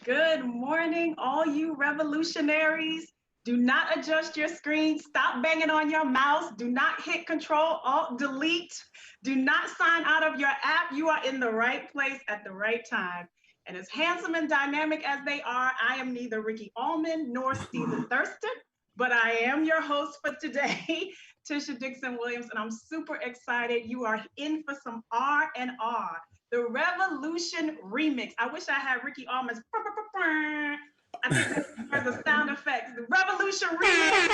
Good morning, all you revolutionaries. Do not adjust your screen. Stop banging on your mouse. Do not hit Control Alt Delete. Do not sign out of your app. You are in the right place at the right time. And as handsome and dynamic as they are, I am neither Ricky Allmon nor Stephen Thurston, but I am your host for today, Tisha Dixon Williams, and I'm super excited. You are in for some R&R. The Revolution remix. I wish I had Ricky Allman's. I think there's a sound effects. The Revolution remix.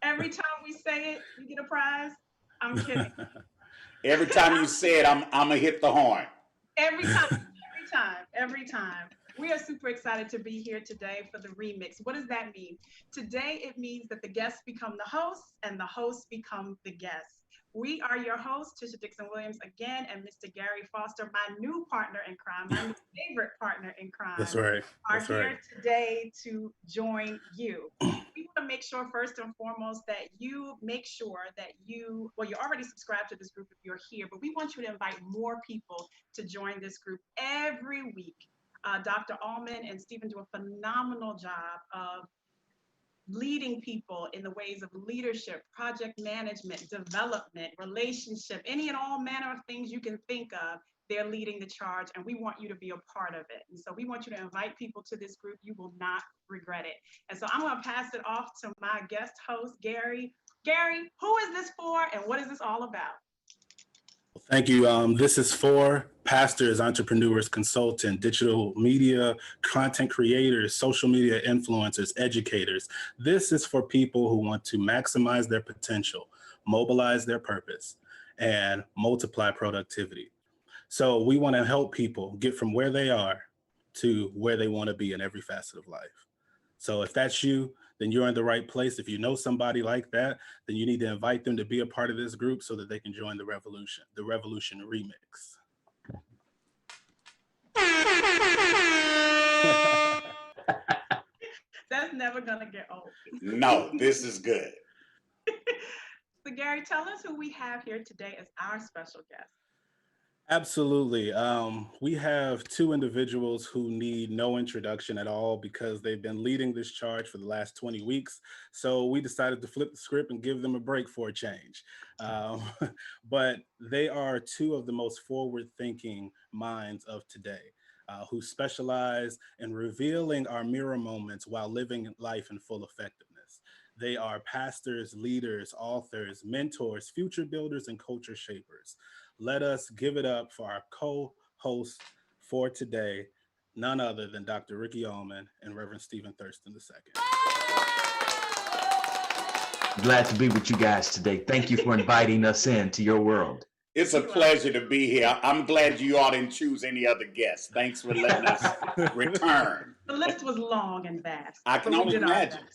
Every time we say it, you get a prize. I'm kidding. Every time you say it, I'm gonna hit the horn. Every time. We are super excited to be here today for the remix. What does that mean? Today, it means that the guests become the hosts and the hosts become the guests. We are your hosts, Tisha Dixon Williams again, and Mr. Gary Foster, my new partner in crime, my new favorite partner in That's crime, right. are That's here right. today to join you. We want to make sure, first and foremost, that you make sure that you're already subscribed to this group if you're here, but we want you to invite more people to join this group every week. Dr. Allman and Stephen do a phenomenal job of leading people in the ways of leadership, project management, development, relationship, any and all manner of things you can think of. They're leading the charge, and we want you to be a part of it. And so we want you to invite people to this group. You will not regret it. And so I'm going to pass it off to my guest host, Gary. Gary, who is this for, and what is this all about? Thank you. This is for pastors, entrepreneurs, consultants, digital media, content creators, social media influencers, educators. This is for people who want to maximize their potential, mobilize their purpose, and multiply productivity. So we want to help people get from where they are to where they want to be in every facet of life. So if that's you, then you're in the right place. If you know somebody like that, then you need to invite them to be a part of this group so that they can join the Revolution remix. That's never going to get old. No, this is good. So, Gary, tell us who we have here today as our special guest. Absolutely. We have two individuals who need no introduction at all because they've been leading this charge for the last 20 weeks. So we decided to flip the script and give them a break for a change. Um, but they are two of the most forward-thinking minds of today. Who specialize in revealing our mirror moments while living life in full effectiveness. They are pastors, leaders, authors, mentors, future builders, and culture shapers. Let us give it up for our co-hosts for today, none other than Dr. Ricky Allman and Reverend Stephen Thurston II. Glad to be with you guys today. Thank you for inviting us into your world. It's a pleasure to be here. I'm glad you all didn't choose any other guests. Thanks for letting us return. The list was long and vast. I can only imagine.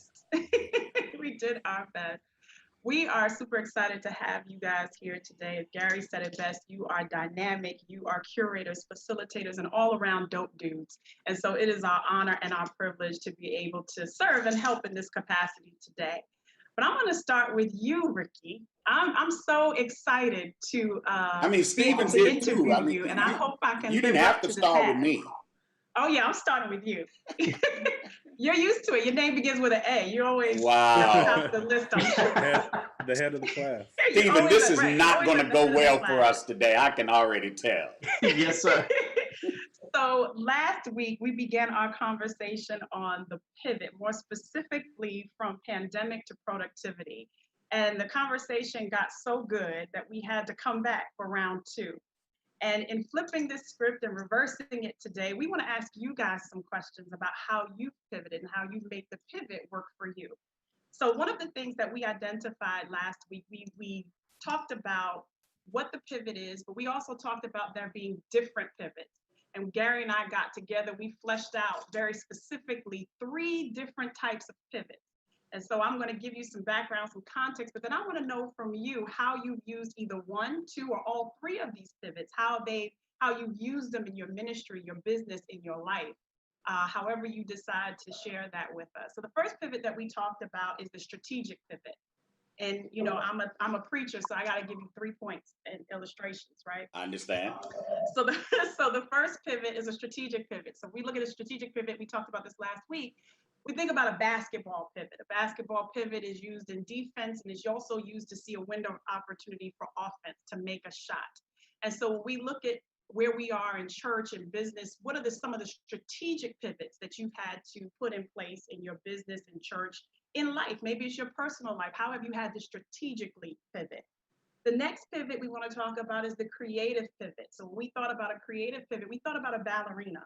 We did our best. We are super excited to have you guys here today. As Gary said it best, you are dynamic, you are curators, facilitators, and all around dope dudes. And so it is our honor and our privilege to be able to serve and help in this capacity today. But I'm going to start with you, Ricky. I'm so excited to Stephen did too. You, and I hope I can. You didn't have to start with me. Oh yeah, I'm starting with you. You're used to it. Your name begins with an A. You're always top the list. I'm sure. The head of the class. Stephen, this is not going to go well for us today. I can already tell. Yes, sir. So last week, we began our conversation on the pivot, more specifically from pandemic to productivity. And the conversation got so good that we had to come back for round two. And in flipping this script and reversing it today, we want to ask you guys some questions about how you pivoted and how you made the pivot work for you. So one of the things that we identified last week, we talked about what the pivot is, but we also talked about there being different pivots. And Gary and I got together, we fleshed out very specifically 3 different types of pivots. And so I'm going to give you some background, some context, but then I want to know from you how you've used either 1, 2, or all 3 of these pivots, how you use them in your ministry, your business, in your life, however you decide to share that with us. So the first pivot that we talked about is the strategic pivot. And you know, I'm a preacher, so I got to give you 3 points and illustrations, right? I understand. So the so the first pivot is a strategic pivot. So we look at a strategic pivot. We talked about this last week. We think about a basketball pivot. A basketball pivot is used in defense and is also used to see a window of opportunity for offense to make a shot. And so when we look at where we are in church and business, what are some of the strategic pivots that you've had to put in place in your business and church, in life? Maybe it's your personal life. How have you had to strategically pivot? The next pivot we want to talk about is the creative pivot. So when we thought about a creative pivot, we thought about a ballerina.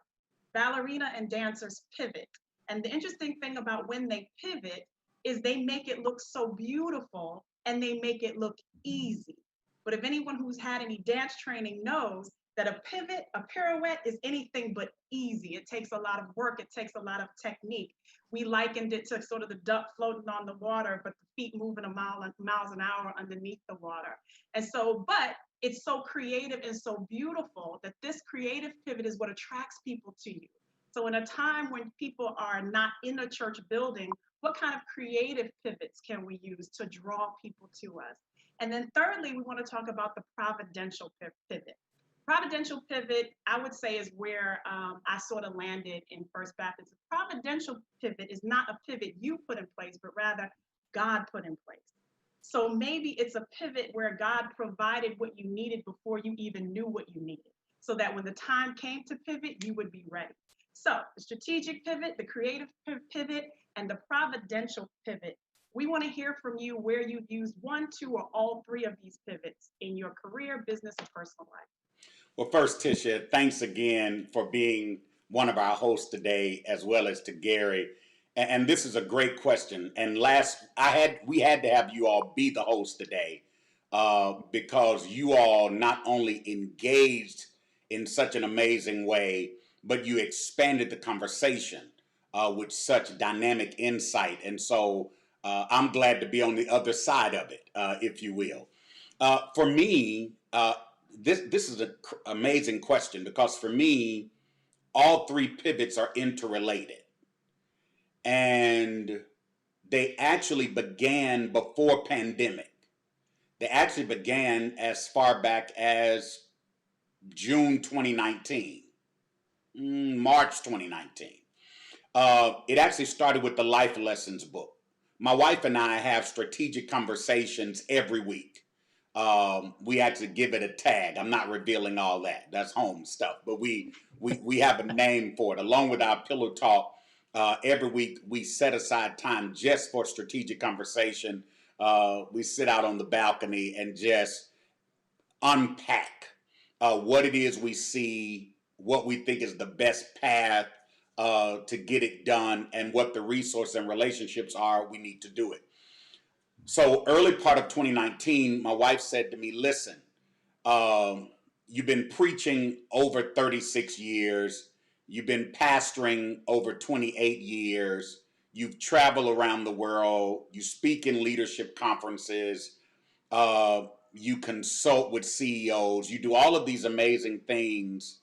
Ballerina and dancers pivot. And the interesting thing about when they pivot is they make it look so beautiful and they make it look easy. But if anyone who's had any dance training knows that a pivot, a pirouette is anything but easy. It takes a lot of work. It takes a lot of technique. We likened it to sort of the duck floating on the water, but the feet moving miles an hour underneath the water. And so, but it's so creative and so beautiful that this creative pivot is what attracts people to you. So in a time when people are not in a church building, what kind of creative pivots can we use to draw people to us? And then thirdly, we want to talk about the providential pivot. Providential pivot, I would say, is where I sort of landed in First Baptist. A providential pivot is not a pivot you put in place, but rather God put in place. So maybe it's a pivot where God provided what you needed before you even knew what you needed, so that when the time came to pivot, you would be ready. So the strategic pivot, the creative pivot, and the providential pivot. We want to hear from you where you've used one, two, or all three of these pivots in your career, business, or personal life. Well, first, Tisha, thanks again for being one of our hosts today, as well as to Gary. And this is a great question. And we had to have you all be the host today because you all not only engaged in such an amazing way, but you expanded the conversation with such dynamic insight. And so I'm glad to be on the other side of it, if you will. For me, this is an amazing question because for me, all three pivots are interrelated. And they actually began before pandemic. They actually began as far back as June 2019, March 2019. It actually started with the Life Lessons book. My wife and I have strategic conversations every week. We actually give it a tag. I'm not revealing all that. That's home stuff. But we have a name for it. Along with our pillow talk, every week we set aside time just for strategic conversation. We sit out on the balcony and just unpack what it is we see, what we think is the best path to get it done, and what the resource and relationships are we need to do it. So early part of 2019, my wife said to me, listen, you've been preaching over 36 years. You've been pastoring over 28 years. You've traveled around the world. You speak in leadership conferences. You consult with CEOs. You do all of these amazing things.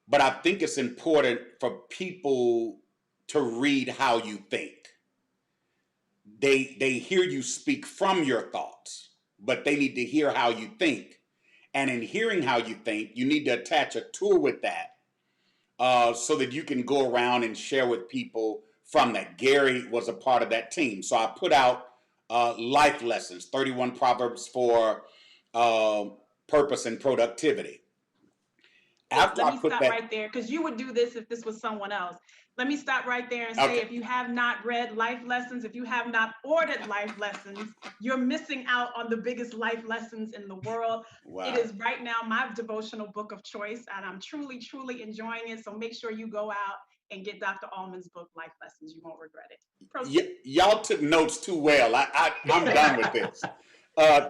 But I think it's important for people to read how you think. They hear you speak from your thoughts, but they need to hear how you think. And in hearing how you think, you need to attach a tool with that so that you can go around and share with people from that. Gary was a part of that team. So I put out life lessons, 31 Proverbs for purpose and productivity. After Let me stop right there, because you would do this if this was someone else. Let me stop right there and say, if you have not read Life Lessons, if you have not ordered Life Lessons, you're missing out on the biggest life lessons in the world. Wow. It is right now my devotional book of choice, and I'm truly, truly enjoying it. So make sure you go out and get Dr. Allmon's book, Life Lessons. You won't regret it. Y'all took notes too well. I'm done with this.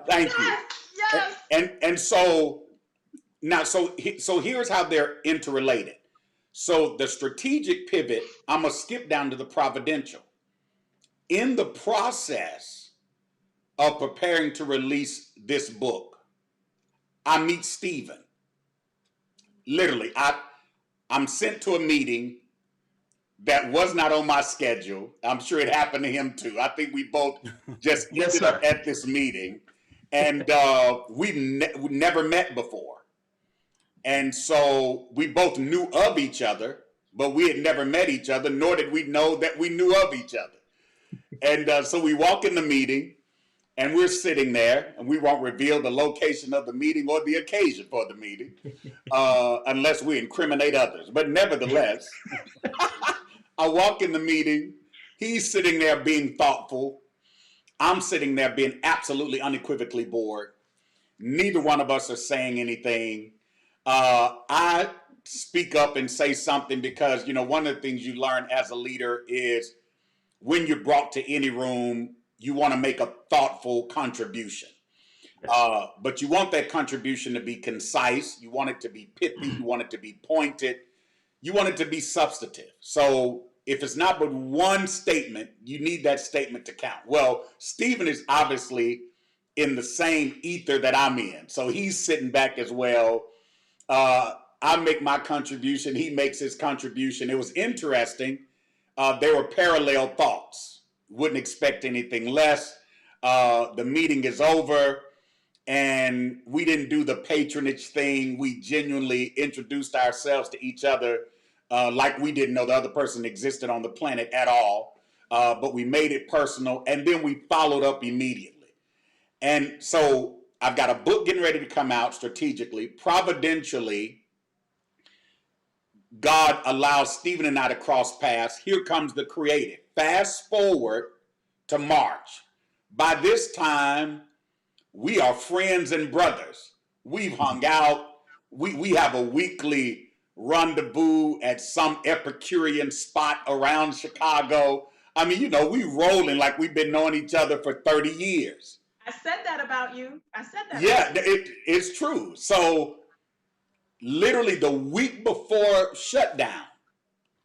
Thank you. Yes. And so now, so here's how they're interrelated. So the strategic pivot, I'm going to skip down to the providential. In the process of preparing to release this book, I meet Stephen. Literally, I'm sent to a meeting. that was not on my schedule. I'm sure it happened to him too. I think we both just Yes, ended up sir. at this meeting, and we never met before. And so we both knew of each other, but we had never met each other, nor did we know that we knew of each other. And so we walk in the meeting, and we're sitting there, and we won't reveal the location of the meeting or the occasion for the meeting, unless we incriminate others. But nevertheless, I walk in the meeting, he's sitting there being thoughtful. I'm sitting there being absolutely unequivocally bored. Neither one of us are saying anything. I speak up and say something because, one of the things you learn as a leader is when you're brought to any room, you want to make a thoughtful contribution. But you want that contribution to be concise. You want it to be pithy. You want it to be pointed. You want it to be substantive. So if it's not but one statement, you need that statement to count. Well, Stephen is obviously in the same ether that I'm in. So he's sitting back as well. I make my contribution. He makes his contribution. It was interesting. There were parallel thoughts. Wouldn't expect anything less. The meeting is over, and we didn't do the patronage thing. We genuinely introduced ourselves to each other like we didn't know the other person existed on the planet at all. But we made it personal, and then we followed up immediately. And so I've got a book getting ready to come out strategically. Providentially, God allows Stephen and I to cross paths. Here comes the creative. Fast forward to March. By this time, we are friends and brothers. We've hung out. We have a weekly rendezvous at some Epicurean spot around Chicago. I mean, we rolling like we've been knowing each other for 30 years. I said that about you. Yeah, it's true. So literally the week before shutdown,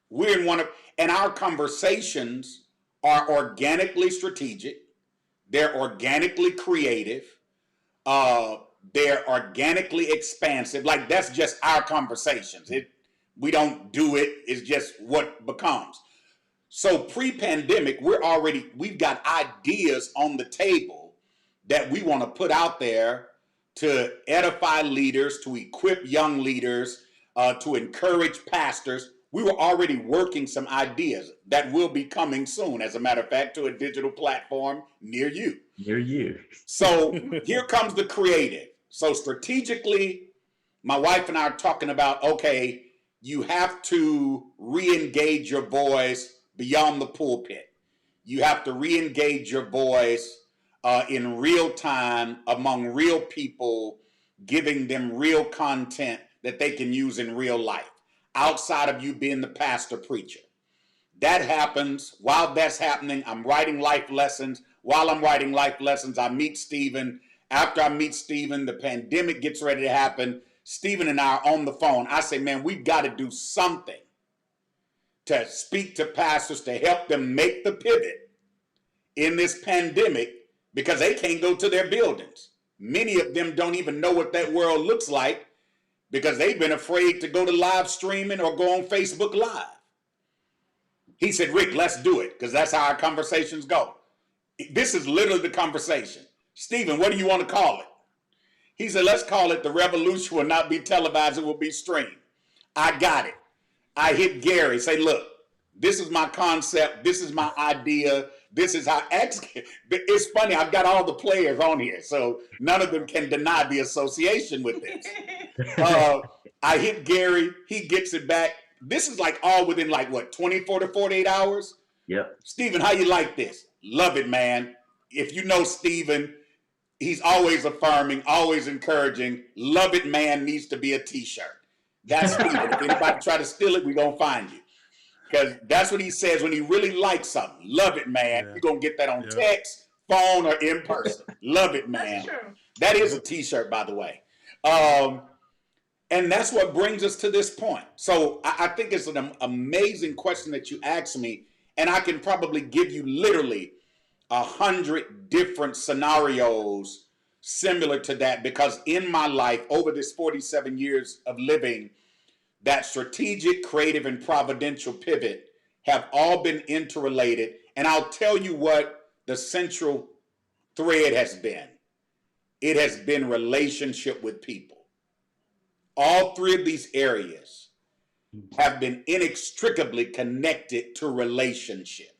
we're in and our conversations are organically strategic. They're organically creative. They're organically expansive. Like, that's just our conversations. We don't do it. It's just what becomes. So pre-pandemic, we've got ideas on the table that we want to put out there to edify leaders, to equip young leaders, to encourage pastors. We were already working some ideas that will be coming soon, as a matter of fact, to a digital platform near you. Near you. So here comes the creative. So strategically, my wife and I are talking about, okay, you have to re-engage your voice beyond the pulpit. You have to re-engage your voice in real time among real people, giving them real content that they can use in real life, outside of you being the pastor preacher. That happens. While that's happening, I'm writing life lessons. While I'm writing life lessons, I meet Stephen. After I meet Stephen, the pandemic gets ready to happen. Stephen and I are on the phone. I say, man, we've got to do something to speak to pastors to help them make the pivot in this pandemic, because they can't go to their buildings. Many of them don't even know what that world looks like because they've been afraid to go to live streaming or go on Facebook Live. He said, Rick, let's do it, because that's how our conversations go. This is literally the conversation. Stephen, what do you want to call it? He said, let's call it The Revolution Will Not Be Televised, It Will Be Streamed. I got it. I hit Gary, say, look, this is my concept. This is my idea. This is how, it's funny, I've got all the players on here, so none of them can deny the association with this. I hit Gary, he gets it back. This is like all within 24 to 48 hours? Yep. Stephen, how you like this? Love it, man. If you know Stephen, he's always affirming, always encouraging. Love it, man needs to be a t-shirt. That's Stephen. If anybody try to steal it, we're going to find you. Because that's what he says when he really likes something. Love it, man. Yeah. You're going to get that on text, phone, or in person. Love it, man. That's true. That is a t-shirt, by the way. And that's what brings us to this point. So I think it's an amazing question that you asked me. And I can probably give you literally 100 different scenarios similar to that. Because in my life, over this 47 years of living, that strategic, creative, and providential pivot have all been interrelated. And I'll tell you what the central thread has been. It has been relationship with people. All three of these areas have been inextricably connected to relationship.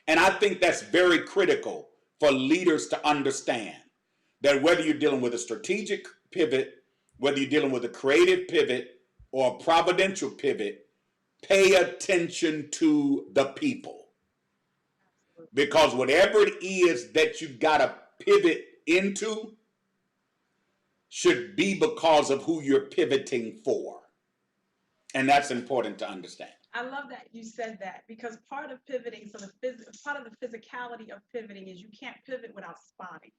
And I think that's very critical for leaders to understand that whether you're dealing with a strategic pivot, whether you're dealing with a creative pivot or a providential pivot, pay attention to the people. Because whatever it is that you've got to pivot into should be because of who you're pivoting for. And that's important to understand. I love that you said that, because part of pivoting, so part of the physicality of pivoting is you can't pivot without spotting.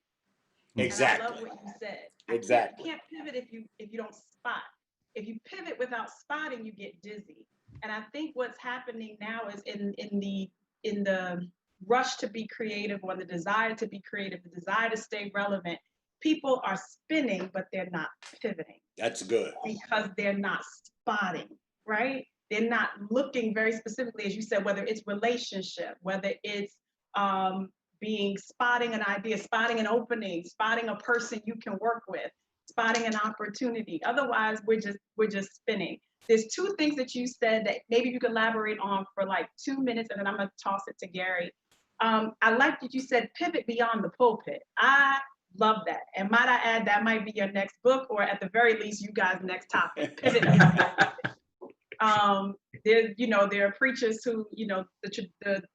Exactly. And I love what you said. Exactly. You can't pivot if you don't spot. If you pivot without spotting, you get dizzy. And I think what's happening now is in the rush to be creative, or the desire to be creative, the desire to stay relevant, people are spinning, but they're not pivoting. That's good. Because they're not spotting, right? They're not looking very specifically, as you said, whether it's relationship, whether it's spotting an idea, spotting an opening, spotting a person you can work with, spotting an opportunity. Otherwise, we're just spinning. There's two things that you said that maybe you could elaborate on for like 2 minutes, and then I'm gonna toss it to Gary. I like that you said pivot beyond the pulpit. I love that. And might I add, that might be your next book, or at the very least, you guys' next topic, pivot beyond the pulpit. There are preachers who, the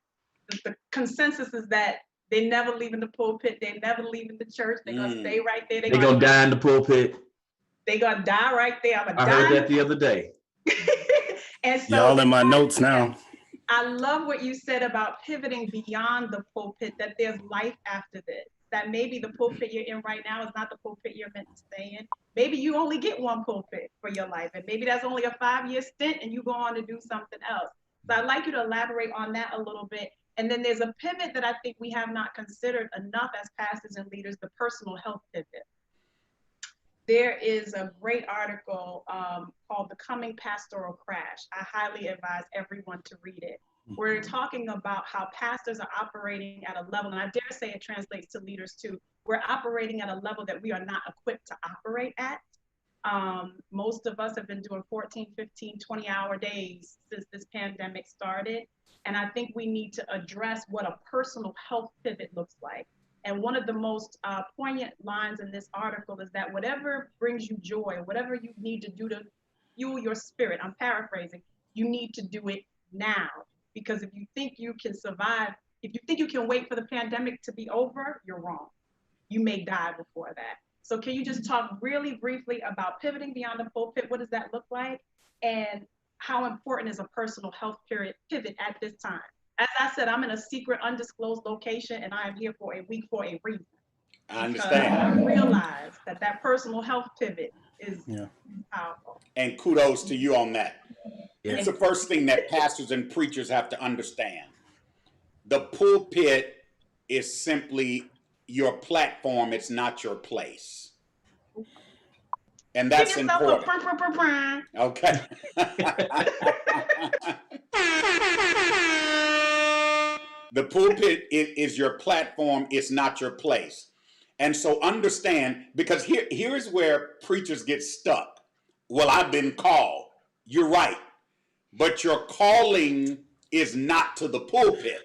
consensus is that they never leaving the pulpit, they never leaving the church, they're gonna stay right there. They're gonna die in the pulpit. They're gonna die right there. I heard that the other day. And so y'all in my notes now. I love what you said about pivoting beyond the pulpit, that there's life after this, that maybe the pulpit you're in right now is not the pulpit you're meant to stay in. Maybe you only get one pulpit for your life, and maybe that's only a 5-year stint and you go on to do something else. So I'd like you to elaborate on that a little bit. And then there's a pivot that I think we have not considered enough as pastors and leaders, the personal health pivot. There is a great article called The Coming Pastoral Crash. I highly advise everyone to read it. We're talking about how pastors are operating at a level, and I dare say it translates to leaders too. We're operating at a level that we are not equipped to operate at. Most of us have been doing 14, 15, 20-hour days since this pandemic started. And I think we need to address what a personal health pivot looks like. And one of the most poignant lines in this article is that whatever brings you joy, whatever you need to do to fuel your spirit, I'm paraphrasing, you need to do it now. Because if you think you can survive, if you think you can wait for the pandemic to be over, you're wrong. You may die before that. So can you just talk really briefly about pivoting beyond the pulpit? What does that look like? And how important is a personal health pivot at this time? As I said, I'm in a secret, undisclosed location, and I am here for a week for a reason. I understand. I realize that personal health pivot is powerful. And kudos to you on that. Yeah. It's the first thing that pastors and preachers have to understand. The pulpit is simply your platform. It's not your place. And that's important. Okay. The pulpit is your platform. It's not your place. And so understand, because here's where preachers get stuck. Well, I've been called. You're right. But your calling is not to the pulpit.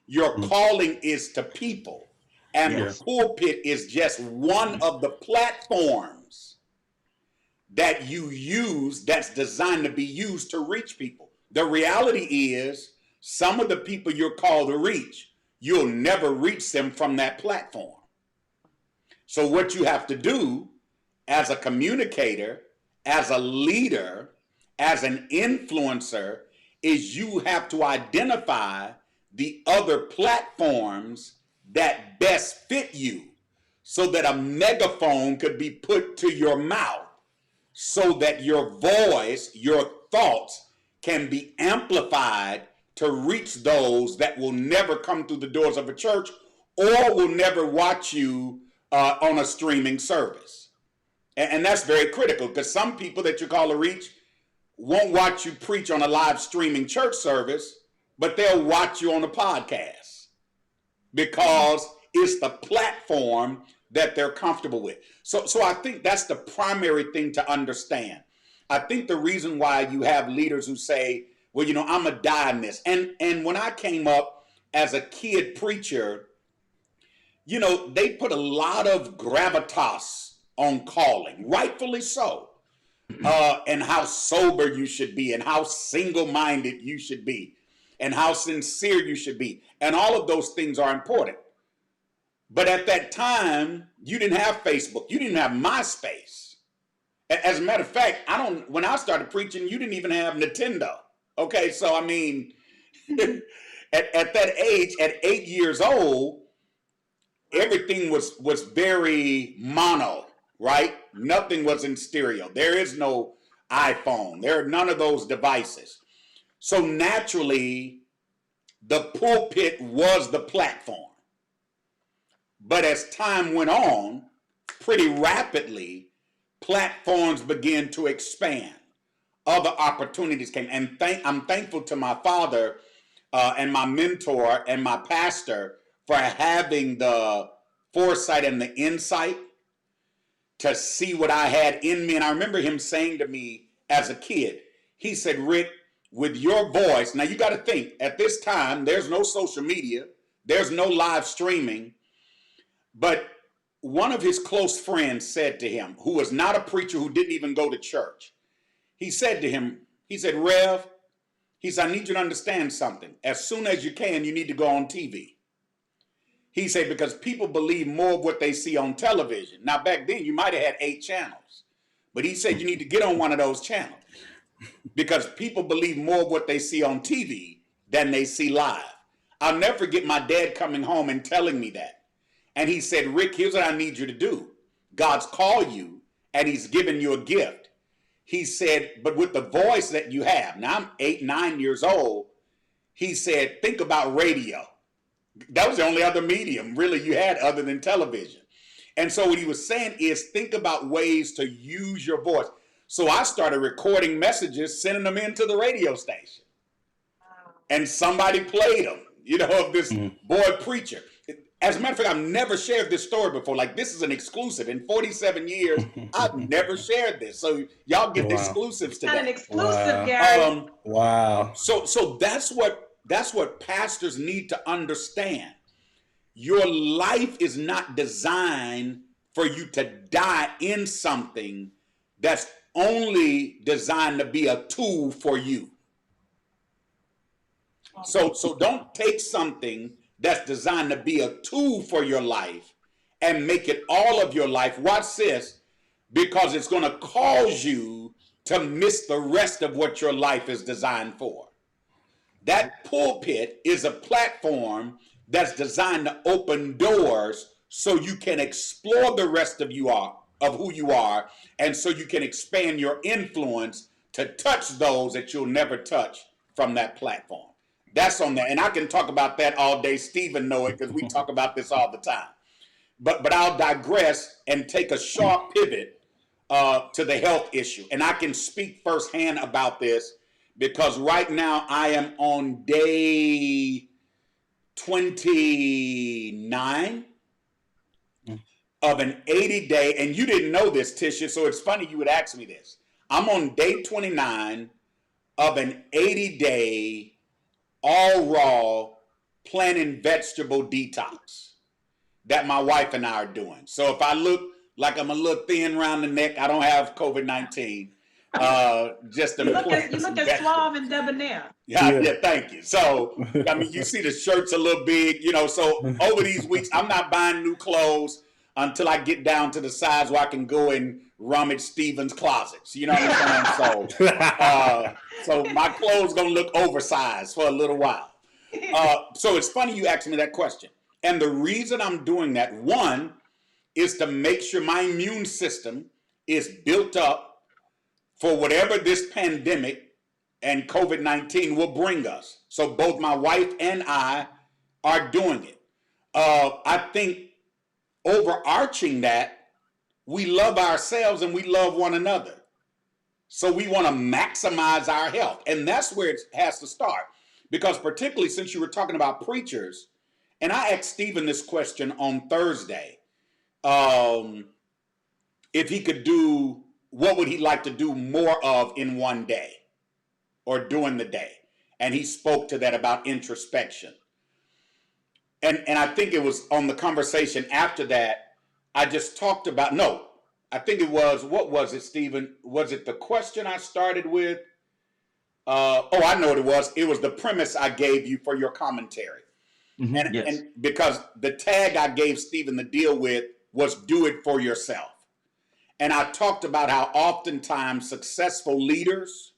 Your calling is to people. And the pulpit is just one of the platforms that you use that's designed to be used to reach people. The reality is, some of the people you're called to reach, you'll never reach them from that platform. So what you have to do as a communicator, as a leader, as an influencer, is you have to identify the other platforms that best fit you, so that a megaphone could be put to your mouth, so that your voice, your thoughts can be amplified to reach those that will never come through the doors of a church or will never watch you on a streaming service. And that's very critical, because some people that you call to reach won't watch you preach on a live streaming church service, but they'll watch you on a podcast because it's the platform that they're comfortable with. So I think that's the primary thing to understand. I think the reason why you have leaders who say, well, you know, I'm a die in this. And when I came up as a kid preacher, you know, they put a lot of gravitas on calling, rightfully so. And how sober you should be, and how single-minded you should be, and how sincere you should be. And all of those things are important. But at that time, you didn't have Facebook. You didn't have MySpace. As a matter of fact, when I started preaching, you didn't even have Nintendo. Okay, so I mean, at that age, at 8 years old, everything was very mono, right? Nothing was in stereo. There is no iPhone. There are none of those devices. So naturally, the pulpit was the platform. But as time went on, pretty rapidly, platforms began to expand. Other opportunities came. And I'm thankful to my father and my mentor and my pastor for having the foresight and the insight to see what I had in me. And I remember him saying to me as a kid, he said, Rick, with your voice, now you got to think, at this time, there's no social media, there's no live streaming, but one of his close friends said to him, who was not a preacher, who didn't even go to church, he said to him, he said, Rev, he said, I need you to understand something. As soon as you can, you need to go on TV. He said, because people believe more of what they see on television. Now, back then, you might have had 8 channels. But he said, you need to get on one of those channels because people believe more of what they see on TV than they see live. I'll never forget my dad coming home and telling me that. And he said, Rick, here's what I need you to do. God's called you and he's given you a gift. He said, but with the voice that you have, now I'm 8, 9 years old. He said, think about radio. That was the only other medium really you had other than television. And so what he was saying is think about ways to use your voice. So I started recording messages, sending them into the radio station. And somebody played them, you know, of this boy preacher. As a matter of fact, I've never shared this story before. Like, this is an exclusive. In 47 years, I've never shared this. So y'all get the exclusives today. Not an exclusive, Gary. Wow. So that's what pastors need to understand. Your life is not designed for you to die in something that's only designed to be a tool for you. So don't take something that's designed to be a tool for your life and make it all of your life. Watch this, because it's going to cause you to miss the rest of what your life is designed for. That pulpit is a platform that's designed to open doors so you can explore the rest of who you are, and so you can expand your influence to touch those that you'll never touch from that platform. That's on there. And I can talk about that all day. Stephen know it because we talk about this all the time. But I'll digress and take a sharp pivot to the health issue. And I can speak firsthand about this because right now I am on day 29 of an 80-day, and you didn't know this, Tisha, so it's funny you would ask me this. I'm on day 29 of an 80-day all raw plant and vegetable detox that my wife and I are doing. So if I look like I'm a little thin around the neck, I don't have COVID-19. Just you look as suave and debonair. Yeah, thank you. So, I mean, you see the shirt's a little big, you know, so over these weeks, I'm not buying new clothes until I get down to the size where I can go and rummage Stephen's closets. You know what I'm saying? So my clothes gonna look oversized for a little while. So it's funny you asked me that question. And the reason I'm doing that, one, is to make sure my immune system is built up for whatever this pandemic and COVID-19 will bring us. So both my wife and I are doing it. I think overarching that, we love ourselves and we love one another. So we want to maximize our health. And that's where it has to start. Because particularly since you were talking about preachers, and I asked Stephen this question on Thursday, if he could do, what would he like to do more of in one day or during the day? And he spoke to that about introspection. And I think it was on the conversation after that, I just talked about, no, I think it was, what was it, Stephen? Was it the question I started with? I know what it was. It was the premise I gave you for your commentary. Mm-hmm. Yes. And because the tag I gave Stephen to deal with was do it for yourself. And I talked about how oftentimes successful leaders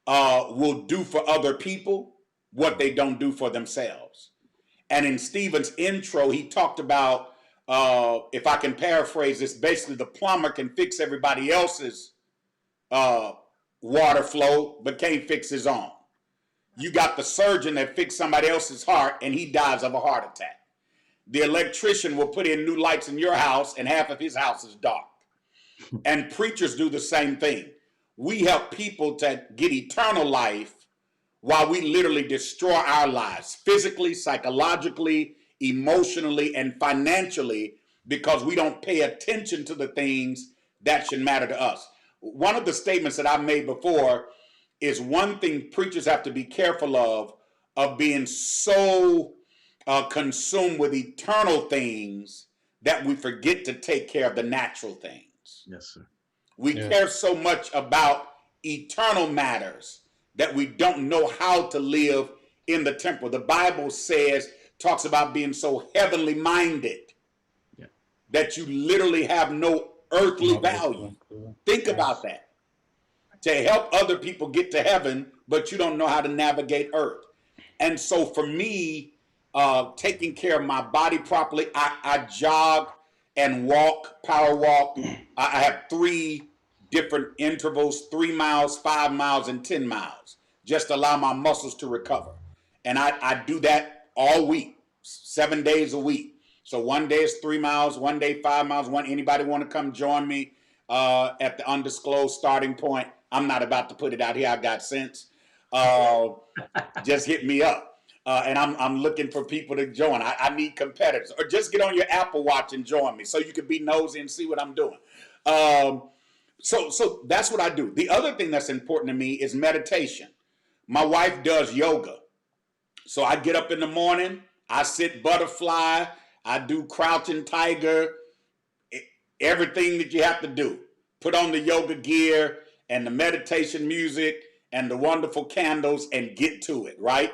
will do for other people what they don't do for themselves. And in Stephen's intro, he talked about, if I can paraphrase this, basically the plumber can fix everybody else's water flow, but can't fix his own. You got the surgeon that fixed somebody else's heart and he dies of a heart attack. The electrician will put in new lights in your house and half of his house is dark. And preachers do the same thing. We help people to get eternal life while we literally destroy our lives physically, psychologically, emotionally, and financially because we don't pay attention to the things that should matter to us. One of the statements that I've made before is one thing preachers have to be careful of being so consumed with eternal things that we forget to take care of the natural things. Yes, sir. We care so much about eternal matters that we don't know how to live in the temporal. The Bible talks about being so heavenly minded that you literally have no earthly value. Think about that. To help other people get to heaven, but you don't know how to navigate earth. And so for me, taking care of my body properly, I jog and walk, power walk. I have 3 different intervals, 3 miles, 5 miles, and 10 miles, just to allow my muscles to recover. And I do that all week, 7 days a week. So one day is 3 miles, one day 5 miles. Anybody want to come join me at the undisclosed starting point? I'm not about to put it out here. I got sense. Just hit me up. And I'm looking for people to join. I need competitors. Or just get on your Apple Watch and join me so you can be nosy and see what I'm doing. So that's what I do. The other thing that's important to me is meditation. My wife does yoga. So I get up in the morning, I sit butterfly, I do crouching tiger, everything that you have to do. Put on the yoga gear and the meditation music and the wonderful candles and get to it, right?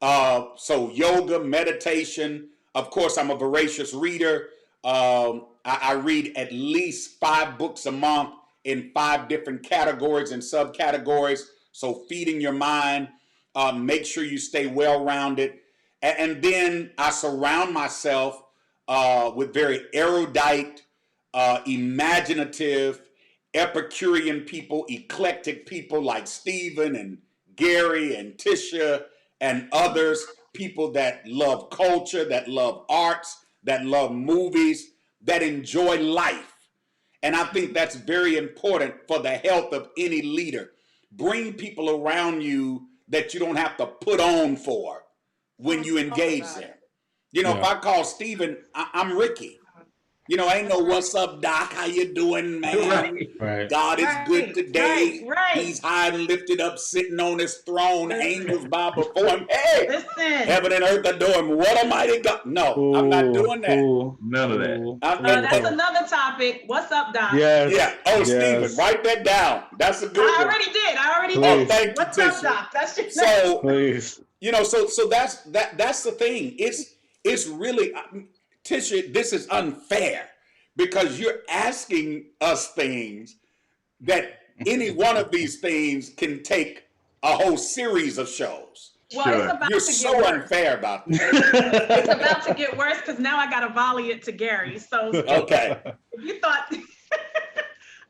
So yoga, meditation. Of course, I'm a voracious reader. I read at least 5 books a month in 5 different categories and subcategories. So feeding your mind, make sure you stay well-rounded. And then I surround myself with very erudite, imaginative, Epicurean people, eclectic people like Stephen and Gary and Tisha and others, people that love culture, that love arts, that love movies, that enjoy life. And I think that's very important for the health of any leader. Bring people around you that you don't have to put on for when you engage them. You know, if I call Stephen, I'm Ricky. You know, ain't no what's up, Doc, how you doing, man? Right. God is good today. Right. He's high and lifted up, sitting on his throne. Angels bow before him. Hey, heaven and earth adore him. What a mighty God. No, I'm not doing that. None of that. That's another topic. What's up, Doc? Yes. Yeah. Oh, Yes. Stephen, write that down. That's a good I one. already did. Oh, thank you, What's up, Tisha. Doc? That's just So, Please. you know, so that's the thing. It's really, Tisha, this is unfair because you're asking us things that any one of these things can take a whole series of shows. Well, Sure. it's about You're to get so worse. unfair about this. It's about to get worse because now I got to volley it to Gary. So Okay. if you thought,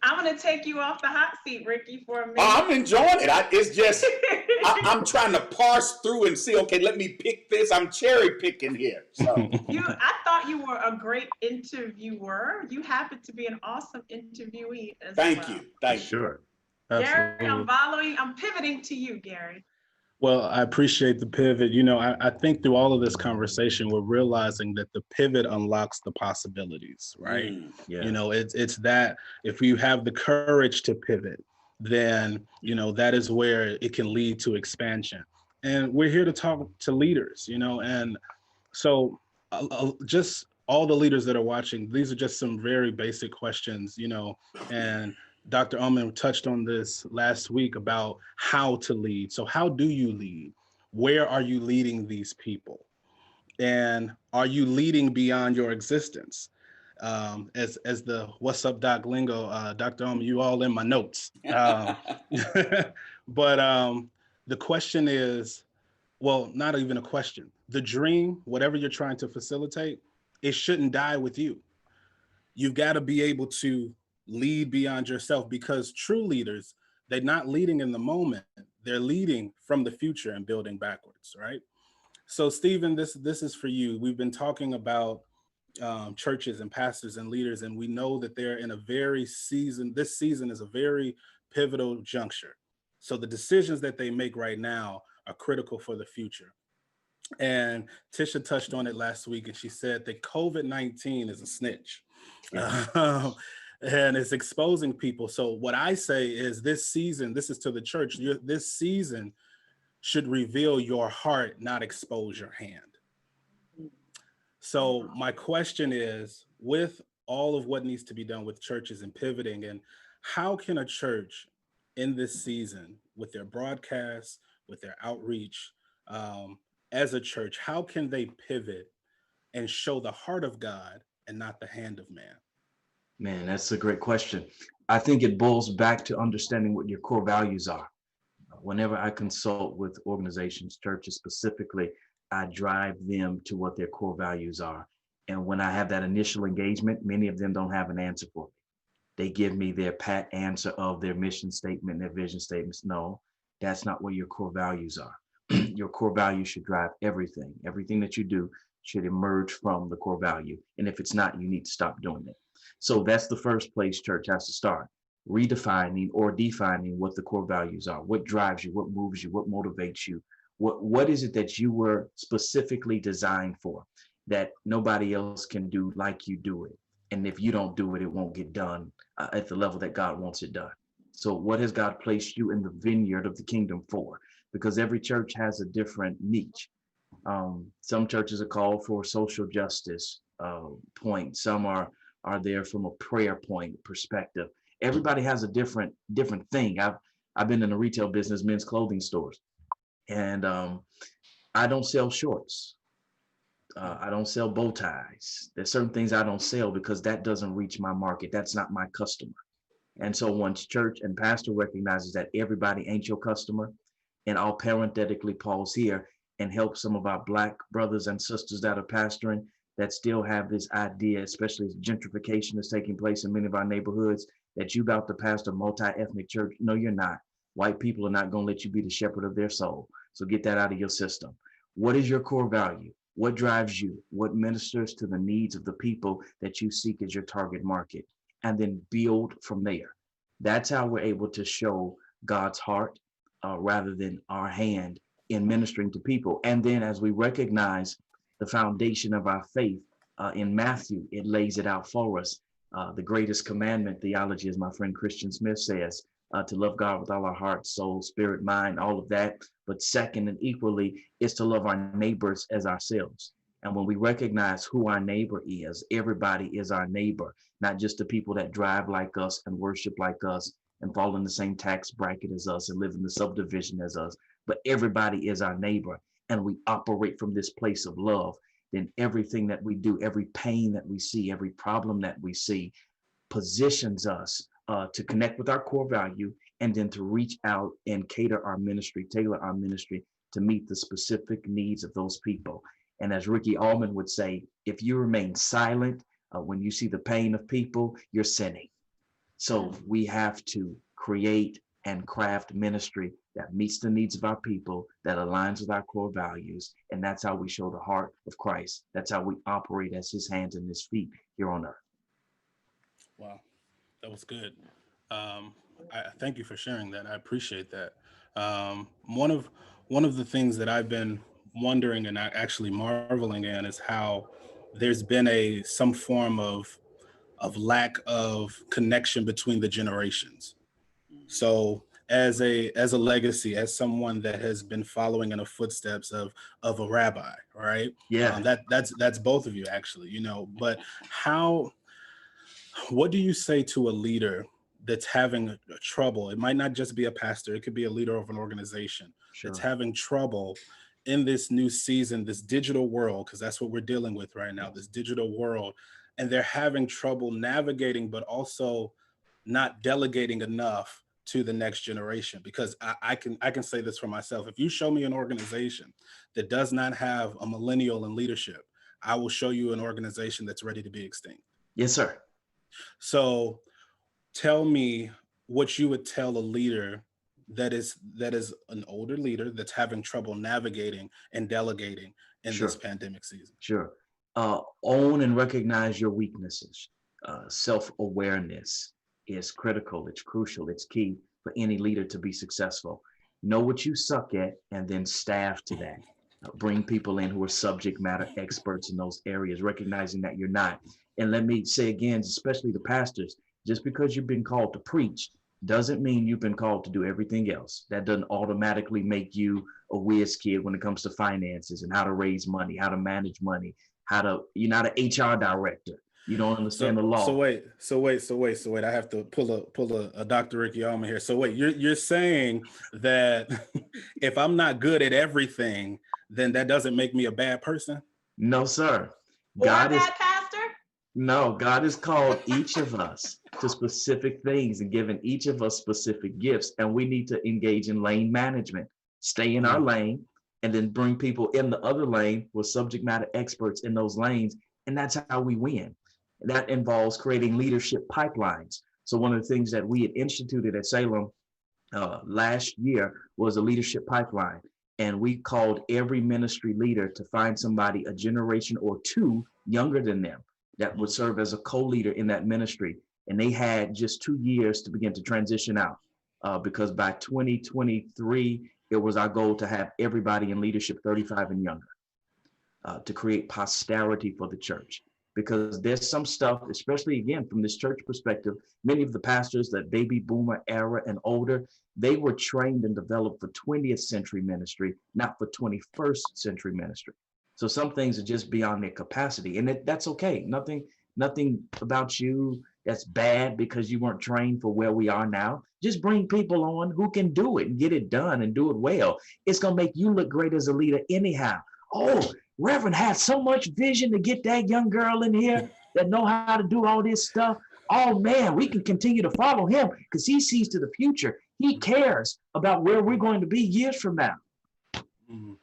I'm going to take you off the hot seat, Ricky, for a minute. I'm enjoying it. It's just, I'm trying to parse through and see, okay, let me pick this. I'm cherry picking here. So. I thought you were a great interviewer. You happen to be an awesome interviewee as Thank well. you. Thank you. Sure. Gary, Absolutely. I'm pivoting to you, Gary. Well, I appreciate the pivot. I think through all of this conversation, we're realizing that the pivot unlocks the possibilities, right? Mm. Yes. It's that if you have the courage to pivot, then that is where it can lead to expansion. And we're here to talk to leaders, and so just all the leaders that are watching, these are just some very basic questions, and Dr. Allmon touched on this last week about how to lead. So how do you lead? Where are you leading these people? And are you leading beyond your existence? As the what's up doc lingo, Dr. Allmon, you all in my notes. But the question is, well, not even a question. The dream, whatever you're trying to facilitate, it shouldn't die with you. You've got to be able to lead beyond yourself, because true leaders, they're not leading in the moment. They're leading from the future and building backwards, right? So, Stephen, this is for you. We've been talking about churches and pastors and leaders, and we know that they're in a very season. This season is a very pivotal juncture. So the decisions that they make right now are critical for the future. And Tisha touched on it last week, and she said that COVID-19 is a snitch. Yes. And it's exposing people. So what I say is, this season, this is to the church, this season should reveal your heart, not expose your hand. So my question is, with all of what needs to be done with churches and pivoting, and how can a church in this season, with their broadcasts, with their outreach, as a church, how can they pivot and show the heart of God and not the hand of man? Man, that's a great question. I think it boils back to understanding what your core values are. Whenever I consult with organizations, churches specifically, I drive them to what their core values are. And when I have that initial engagement, many of them don't have an answer for me. They give me their pat answer of their mission statement, their vision statements. No, that's not what your core values are. Your core values should drive everything. Everything that you do should emerge from the core value. And if it's not, you need to stop doing it. So that's the first place church has to start, redefining or defining what the core values are. What drives you, what moves you, what motivates you, what is it that you were specifically designed for that nobody else can do like you do it? And if you don't do it, it won't get done at the level that God wants it done. So what has God placed you in the vineyard of the kingdom for? Because every church has a different niche. Some churches are called for social justice point. Some are there from a prayer point perspective. Everybody has a different thing. I've been in the retail business, men's clothing stores, and I don't sell shorts. I don't sell bow ties. There's certain things I don't sell because that doesn't reach my market. That's not my customer. And so once church and pastor recognizes that everybody ain't your customer, and I'll parenthetically pause here and help some of our Black brothers and sisters that are pastoring that still have this idea, especially as gentrification is taking place in many of our neighborhoods, that you about to pastor a multi-ethnic church. No, you're not. White people are not going to let you be the shepherd of their soul. So get that out of your system. What is your core value? What drives you? What ministers to the needs of the people that you seek as your target market? And then build from there. That's how we're able to show God's heart rather than our hand in ministering to people. And then as we recognize the foundation of our faith in Matthew, it lays it out for us. The greatest commandment theology, as my friend Christian Smith says, to love God with all our heart, soul, spirit, mind, all of that. But second and equally is to love our neighbors as ourselves. And when we recognize who our neighbor is, everybody is our neighbor, not just the people that drive like us and worship like us and fall in the same tax bracket as us and live in the subdivision as us, but everybody is our neighbor. And we operate from this place of love. Then everything that we do, every pain that we see, every problem that we see positions us to connect with our core value and then to reach out and cater our ministry, tailor our ministry to meet the specific needs of those people. And as Ricky Allmon would say, if you remain silent when you see the pain of people, you're sinning. So we have to create and craft ministry that meets the needs of our people, that aligns with our core values. And that's how we show the heart of Christ. That's how we operate as his hands and his feet here on earth. Wow, that was good. Um, I thank you for sharing that. I appreciate that. One of the things that I've been wondering and actually marveling in is how there's been a some form of lack of connection between the generations. So as a legacy, as someone that has been following in the footsteps of a rabbi, right? Yeah, That's both of you actually, But how what do you say to a leader that's having trouble? It might not just be a pastor, it could be a leader of an organization that's sure. having trouble in this new season, this digital world, because that's what we're dealing with right now, this digital world. And they're having trouble navigating, but also not delegating enough to the next generation. Because I can say this for myself. If you show me an organization that does not have a millennial in leadership, I will show you an organization that's ready to be extinct. Yes, sir. So tell me what you would tell a leader that is an older leader that's having trouble navigating and delegating in this Sure. pandemic season. Sure. Own and recognize your weaknesses. Self-awareness is critical. It's crucial. It's key for any leader to be successful. Know what you suck at and then staff to that. Bring people in who are subject matter experts in those areas, recognizing that you're not. And let me say again, especially the pastors, just because you've been called to preach doesn't mean you've been called to do everything else. That doesn't automatically make you a whiz kid when it comes to finances and how to raise money, how to manage money, you're not an HR director. You don't understand the law. So wait. I have to pull a Dr. Ricky Allmon here. So wait, you're saying that if I'm not good at everything, then that doesn't make me a bad person? No, sir. Or God is that, Pastor? No, God has called each of us to specific things and given each of us specific gifts. And we need to engage in lane management, stay in our lane, and then bring people in the other lane with subject matter experts in those lanes. And that's how we win. That involves creating leadership pipelines. So one of the things that we had instituted at Salem last year was a leadership pipeline. And we called every ministry leader to find somebody a generation or two younger than them that would serve as a co-leader in that ministry. And they had just 2 years to begin to transition out because by 2023, it was our goal to have everybody in leadership 35 and younger to create posterity for the church. Because there's some stuff, especially again, from this church perspective, many of the pastors, that baby boomer era and older, they were trained and developed for 20th century ministry, not for 21st century ministry. So some things are just beyond their capacity, and that's okay. Nothing about you that's bad because you weren't trained for where we are now. Just bring people on who can do it and get it done and do it well. It's going to make you look great as a leader anyhow. Oh, Reverend had so much vision to get that young girl in here that know how to do all this stuff. Oh man, we can continue to follow him because he sees to the future. He cares about where we're going to be years from now. Mm-hmm.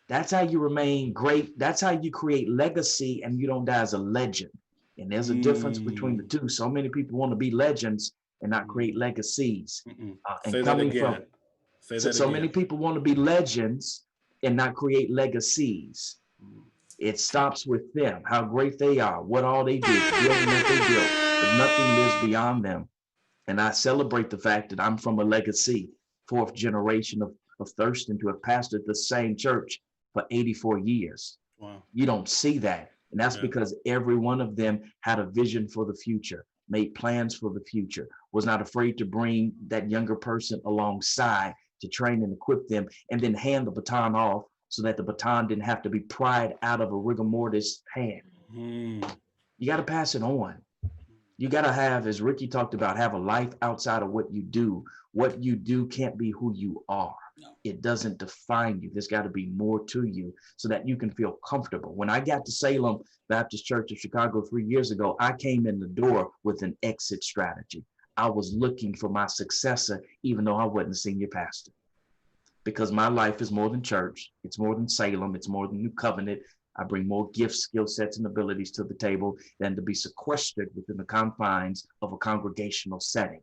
That's how you remain great. That's how you create legacy and you don't die as a legend. And there's a difference between the two. So many people want to be legends and not create legacies. Say that again. So many people want to be legends and not create legacies. It stops with them, how great they are, what all they did, the building that they built, but nothing lives beyond them. And I celebrate the fact that I'm from a legacy, fourth generation of Thurston to have pastored the same church for 84 years. Wow. You don't see that. And that's because every one of them had a vision for the future, made plans for the future, was not afraid to bring that younger person alongside to train and equip them, and then hand the baton off so that the baton didn't have to be pried out of a rigor mortis hand. You got to pass it on. You got to have, as Ricky talked about, have a life outside of what you do. What you do can't be who you are. No. It doesn't define you. There's got to be more to you so that you can feel comfortable. When I got to Salem Baptist Church of Chicago 3 years ago, I came in the door with an exit strategy. I was looking for my successor, even though I wasn't senior pastor. Because my life is more than church. It's more than Salem. It's more than New Covenant. I bring more gifts, skill sets, and abilities to the table than to be sequestered within the confines of a congregational setting.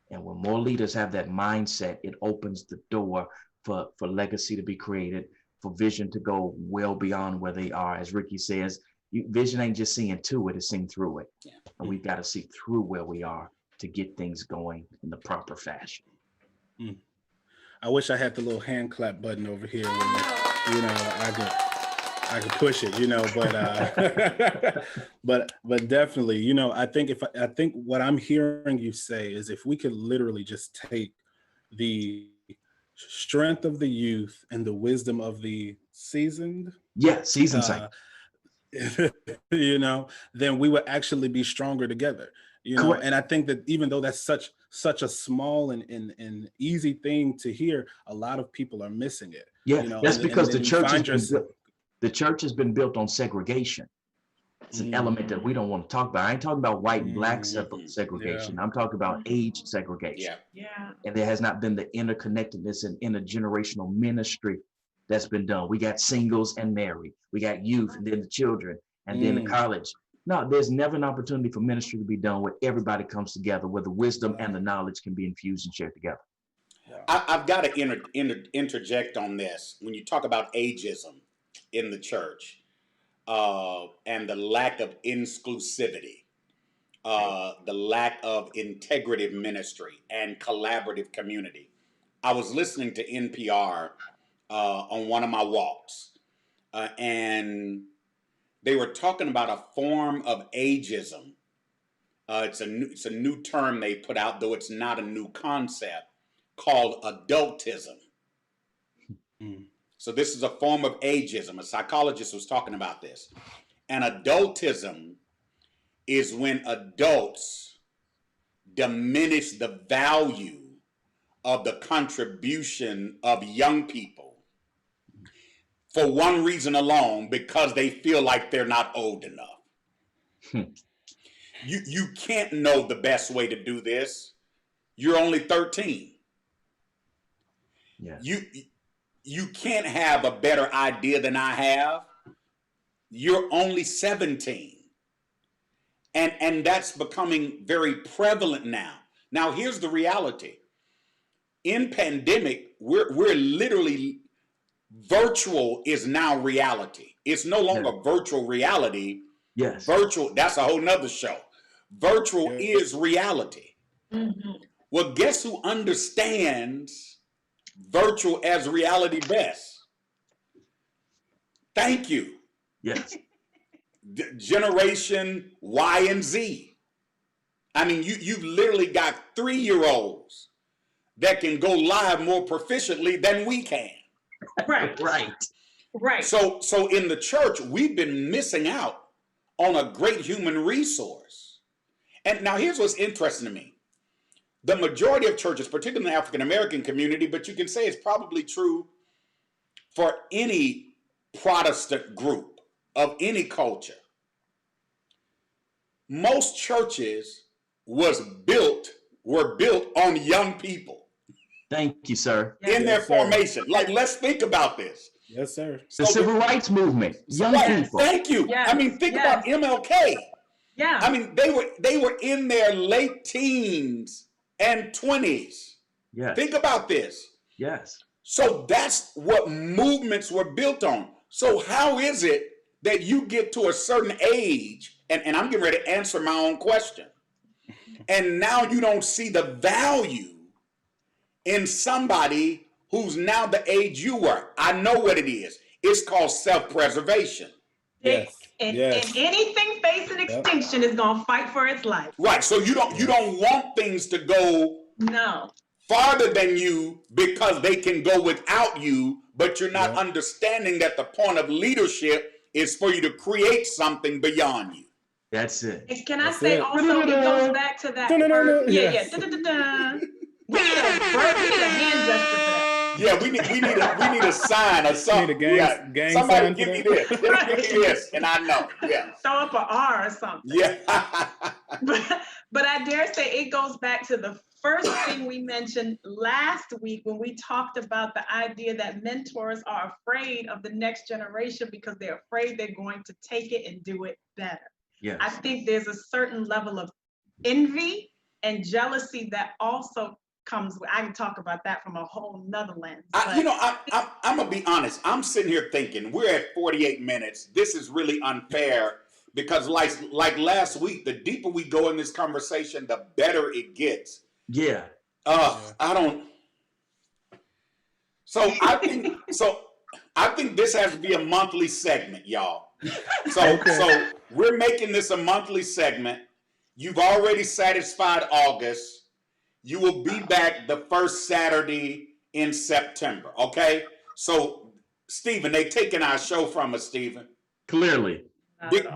And when more leaders have that mindset, it opens the door for legacy to be created, for vision to go well beyond where they are. As Ricky says, vision ain't just seeing to it, it's seeing through it. Yeah. And we've got to see through where we are to get things going in the proper fashion. I wish I had the little hand clap button over here when, you know, I could push it, you know, but but definitely, you know, I think I think what I'm hearing you say is if we could literally just take the strength of the youth and the wisdom of the seasoned, Yeah, season saints. you know, then we would actually be stronger together, you know. Correct. And I think that even though that's such a small and easy thing to hear, a lot of people are missing it. Yeah, You know, that's and because then the you church find yourself. the church has been built on segregation. It's an element that we don't want to talk about. I ain't talking about white and black segregation. I'm talking about age segregation. Yeah. Yeah. And there has not been the interconnectedness and intergenerational ministry that's been done. We got singles and married. We got youth and then the children and then the college. No, there's never an opportunity for ministry to be done where everybody comes together, where the wisdom and the knowledge can be infused and shared together. I've got to interject on this. When you talk about ageism in the church and the lack of inclusivity, the lack of integrative ministry and collaborative community. I was listening to NPR on one of my walks, and they were talking about a form of ageism. It's a new term they put out, though it's not a new concept, called adultism. So this is a form of ageism. A psychologist was talking about this. And adultism is when adults diminish the value of the contribution of young people for one reason alone, because they feel like they're not old enough. You can't know the best way to do this. You're only 13. Yeah. You can't have a better idea than I have. You're only 17. And that's becoming very prevalent now. Now, here's the reality. In pandemic, we're literally, virtual is now reality. It's no longer virtual reality. Yes. Virtual, that's a whole nother show. Virtual is reality. Well, guess who understands virtual as reality best? Thank you. Yes. Generation Y and Z. I mean, you've literally got 3-year-olds that can go live more proficiently than we can. Right. Right. Right. So in the church, we've been missing out on a great human resource. And now here's what's interesting to me. The majority of churches, particularly in the African American community, but you can say it's probably true for any Protestant group of any culture, most churches were built on young people. Thank you, sir. In their formation. Like, let's think about this. Yes, sir. The civil rights movement, young people. Thank you. Yes. I mean, think about MLK. Yeah. I mean, they were in their late teens and 20s. Yes. Think about this. Yes. So that's what movements were built on. So how is it that you get to a certain age, and I'm getting ready to answer my own question, and now you don't see the value in somebody who's now the age you were? I know what it is. It's called self-preservation. Yes. And Yes. anything facing extinction is gonna fight for its life. Right. So you don't want things to go No. farther than you because they can go without you, but you're not understanding that the point of leadership is for you to create something beyond you. That's it. And can I That's say it. also it goes back to that verb. Yeah. Da-da-da-da. We need a hand gesture for that. Yeah, we need a sign or something. Need a gang Somebody sign give for me that? this. Give me this, and I know. Yeah. Throw up an R or something. Yeah. But I dare say it goes back to the first thing we mentioned last week when we talked about the idea that mentors are afraid of the next generation because they're afraid they're going to take it and do it better. Yes. I think there's a certain level of envy and jealousy that also comes with, I can talk about that from a whole nother lens. I'm gonna be honest. I'm sitting here thinking we're at 48 minutes. This is really unfair because like last week, the deeper we go in this conversation, the better it gets. Yeah. I don't. So I think this has to be a monthly segment, y'all. So we're making this a monthly segment. You've already satisfied August. You will be back the first Saturday in September. Okay. So Stephen, they taking our show from us, Stephen. Clearly.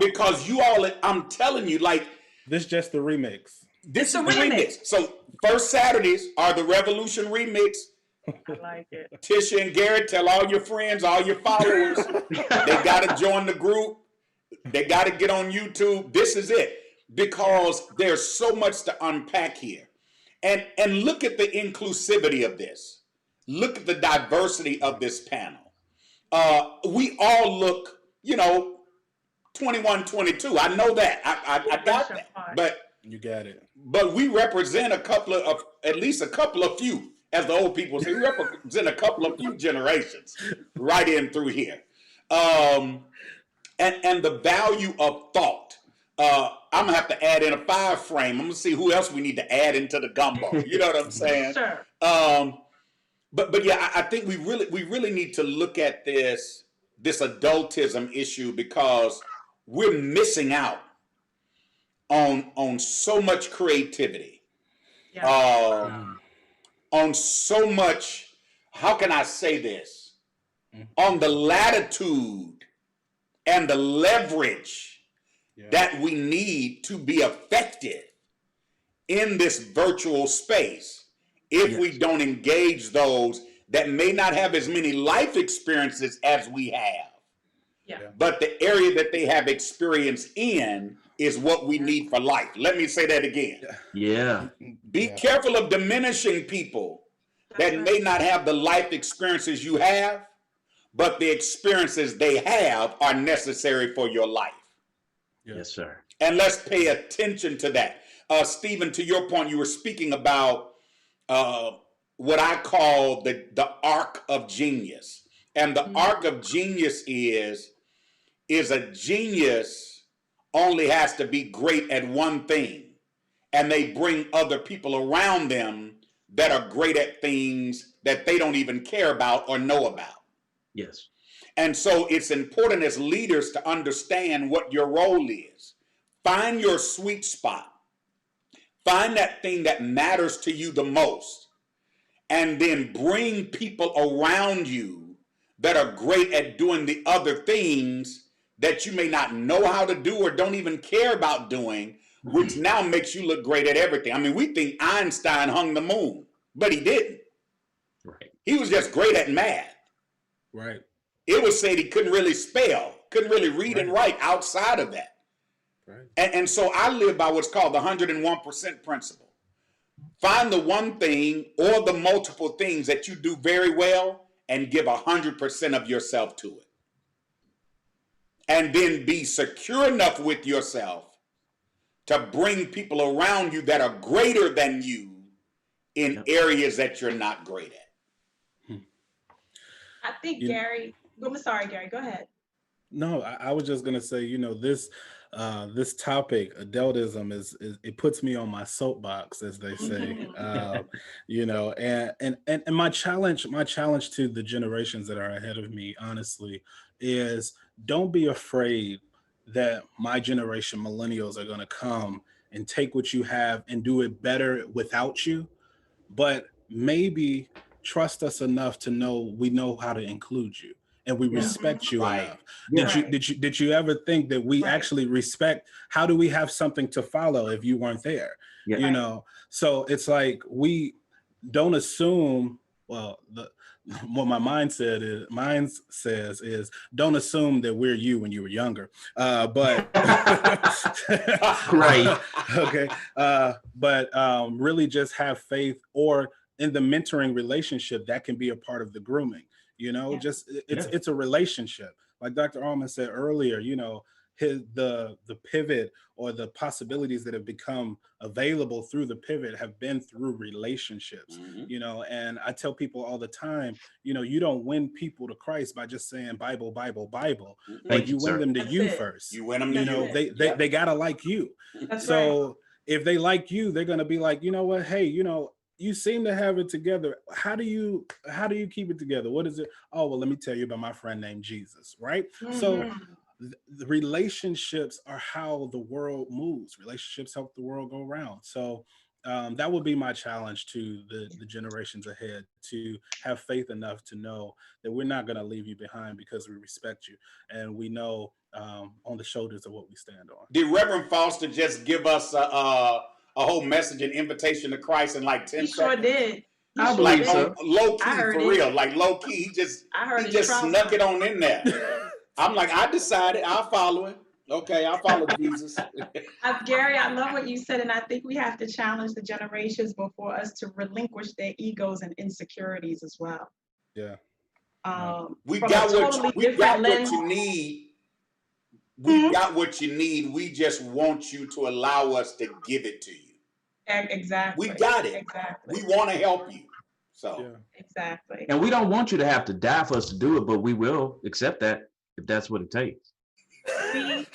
Because you all, I'm telling you, like, this just the remix. This is the remix. So first Saturdays are the Revolution remix. I like it. Tisha and Garrett, tell all your friends, all your followers, they got to join the group. They got to get on YouTube. This is it, because there's so much to unpack here. And look at the inclusivity of this. Look at the diversity of this panel. We all look, 21, 22. I know that. I got that. But you got it. But we represent at least a couple of few, as the old people say, we represent a couple of few generations right in through here. And the value of thought. I'm gonna have to add in a 5 frame. I'm gonna see who else we need to add into the gumbo. You know what I'm saying? Sure. But yeah, I think we really need to look at this adultism issue, because we're missing out on so much creativity, on so much, how can I say this, on the latitude and the leverage that we need to be effective in this virtual space if we don't engage those that may not have as many life experiences as we have. But the area that they have experience in is what we need for life. Let me say that again. Yeah. Be careful of diminishing people that may not have the life experiences you have, but the experiences they have are necessary for your life. Yes, sir. And let's pay attention to that. Stephen, to your point, you were speaking about what I call the arc of genius. And the arc of genius is a genius only has to be great at one thing, and they bring other people around them that are great at things that they don't even care about or know about. Yes. And so it's important as leaders to understand what your role is. Find your sweet spot. Find that thing that matters to you the most, and then bring people around you that are great at doing the other things that you may not know how to do or don't even care about doing, which now makes you look great at everything. I mean, we think Einstein hung the moon, but he didn't. Right. He was just great at math. Right. It was said he couldn't really spell, couldn't really read and write outside of that. Right. And so I live by what's called the 101% principle. Find the one thing or the multiple things that you do very well and give 100% of yourself to it. And then be secure enough with yourself to bring people around you that are greater than you in areas that you're not great at. I think Gary, I'm sorry, Gary, go ahead. No, I was just gonna say, this topic, adultism, is it puts me on my soapbox, as they say. And my challenge to the generations that are ahead of me, honestly, is don't be afraid that my generation, millennials, are gonna come and take what you have and do it better without you, but maybe trust us enough to know we know how to include you. And we respect you enough. Did you ever think that we actually respect? How do we have something to follow if you weren't there? So it's like we don't assume. Well, what my mind says is don't assume that we're you when you were younger. But Right. Okay. But really just have faith, or in the mentoring relationship that can be a part of the grooming. Just it's a relationship. Like Dr. Allmon said earlier, the pivot or the possibilities that have become available through the pivot have been through relationships. You know, and I tell people all the time, you know, you don't win people to Christ by just saying Bible, Bible, Bible, but Thank you you, win sir. them to That's you it. first. You win them to You know, you. they gotta like you. That's right. So if they like you, they're gonna be like, you know what, hey, you know, you seem to have it together. How do you keep it together? What is it? Oh, well, let me tell you about my friend named Jesus, right? So Mhm. the relationships are how the world moves. Relationships help the world go round. So that would be my challenge to the generations ahead, to have faith enough to know that we're not going to leave you behind because we respect you and we know on the shoulders of what we stand on. Did Reverend Foster just give us a whole message and invitation to Christ in like 10 He sure seconds? did. He I sure believe did. so. Low I key, heard for it. real. Like low key, I heard he his just trout snuck it sound. on in there. I'm like, I decided I'll follow him. Okay, I'll follow Jesus. Gary, I love what you said, and I think we have to challenge the generations before us to relinquish their egos and insecurities as well. Yeah. We From got a totally we different got lens. what you need. We got what you need. We just want you to allow us to give it to you. Exactly. We got it. Exactly. We want to help you. So Yeah. Exactly. And we don't want you to have to die for us to do it, but we will accept that if that's what it takes. See,